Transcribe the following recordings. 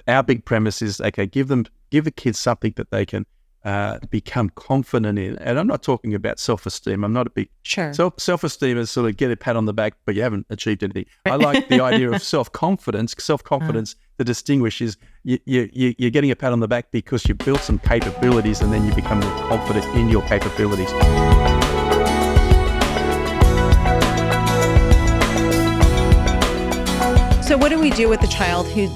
our big premise is, okay, give the kids something that they can become confident in. And I'm not talking about self-esteem. I'm not a big self-esteem is sort of get a pat on the back, but you haven't achieved anything. I like the idea of self-confidence. Self-confidence, the distinguish is you're getting a pat on the back because you built some capabilities and then you become more confident in your capabilities. So what do we do with the child who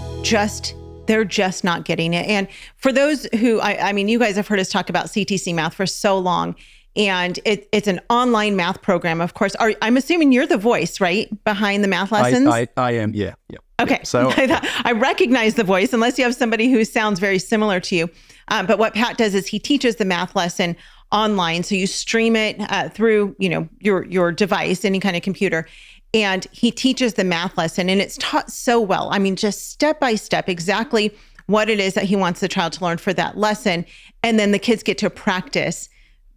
they're just not getting it? And for those who, I mean, you guys have heard us talk about CTCMath for so long, and it's an online math program, of course. I'm assuming you're the voice, right, behind the math lessons? I am, yeah. Okay, yeah. So I recognize the voice, unless you have somebody who sounds very similar to you. But what Pat does is he teaches the math lesson online. So you stream it through, your device, any kind of computer. And he teaches the math lesson, and it's taught so well. I mean, just step by step, exactly what it is that he wants the child to learn for that lesson. And then the kids get to practice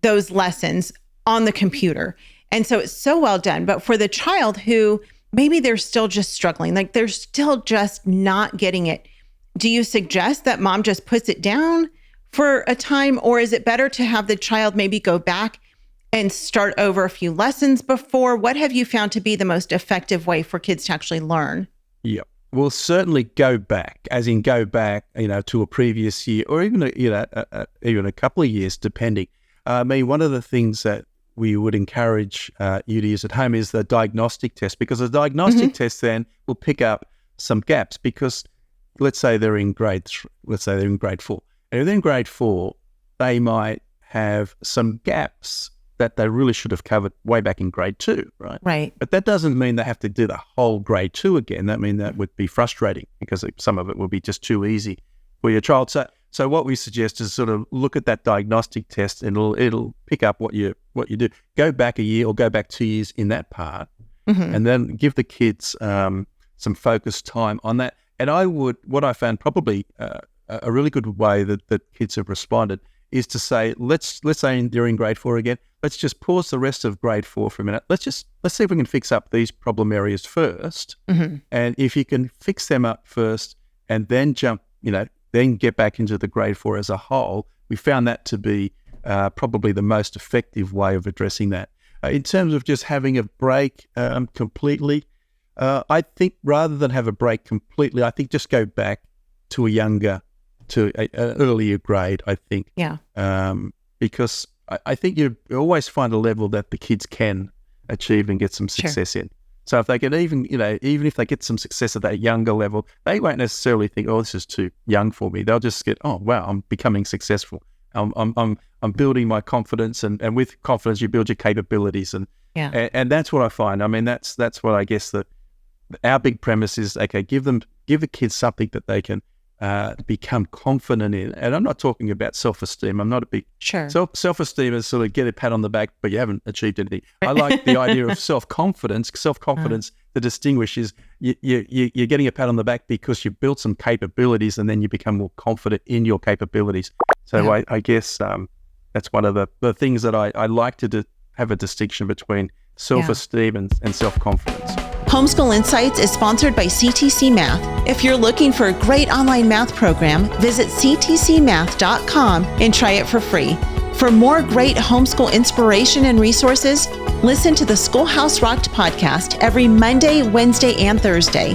those lessons on the computer. And so it's so well done. But for the child who maybe they're still just struggling, like they're still just not getting it, do you suggest that mom just puts it down for a time? Or is it better to have the child maybe go back and start over a few lessons before? What have you found to be the most effective way for kids to actually learn? Yeah, we'll certainly go back to a previous year, or even even a couple of years, depending. I mean, one of the things that we would encourage you to use at home is the diagnostic test, because the diagnostic test then will pick up some gaps. Because let's say they're in grade 4, and if they're in grade 4, they might have some gaps that they really should have covered way back in grade 2, right? Right. But that doesn't mean they have to do the whole grade 2 again. That would be frustrating, because some of it will be just too easy for your child. So what we suggest is sort of look at that diagnostic test, and it'll pick up what you do. Go back a year or go back 2 years in that part, and then give the kids some focused time on that. And what I found probably a really good way that kids have responded is to say, let's say they're in grade 4 again, let's just pause the rest of grade 4 for a minute. Let's see if we can fix up these problem areas first. And if you can fix them up first and then then get back into the grade 4 as a whole, we found that to be probably the most effective way of addressing that. In terms of just having a break completely, I think rather than have a break completely, I think just go back to an earlier grade, I think. Yeah. Because I think you always find a level that the kids can achieve and get some success in. So if they can even if they get some success at that younger level, they won't necessarily think, oh, this is too young for me. They'll just get, oh, wow, I'm becoming successful. I'm building my confidence, and with confidence you build your capabilities, and that's what I find. I mean, that's what I guess our big premise is, okay, give the kids something that they can become confident in. And I'm not talking about self-esteem. I'm not a big self-esteem is sort of get a pat on the back, but you haven't achieved anything. I like the idea of self-confidence. The distinguish is you're getting a pat on the back because you built some capabilities and then you become more confident in your capabilities. So I guess that's one of the things that I like to have a distinction between self-esteem and self-confidence. Homeschool Insights is sponsored by CTCMath. If you're looking for a great online math program, visit ctcmath.com and try it for free. For more great homeschool inspiration and resources, listen to the Schoolhouse Rocked podcast every Monday, Wednesday, and Thursday.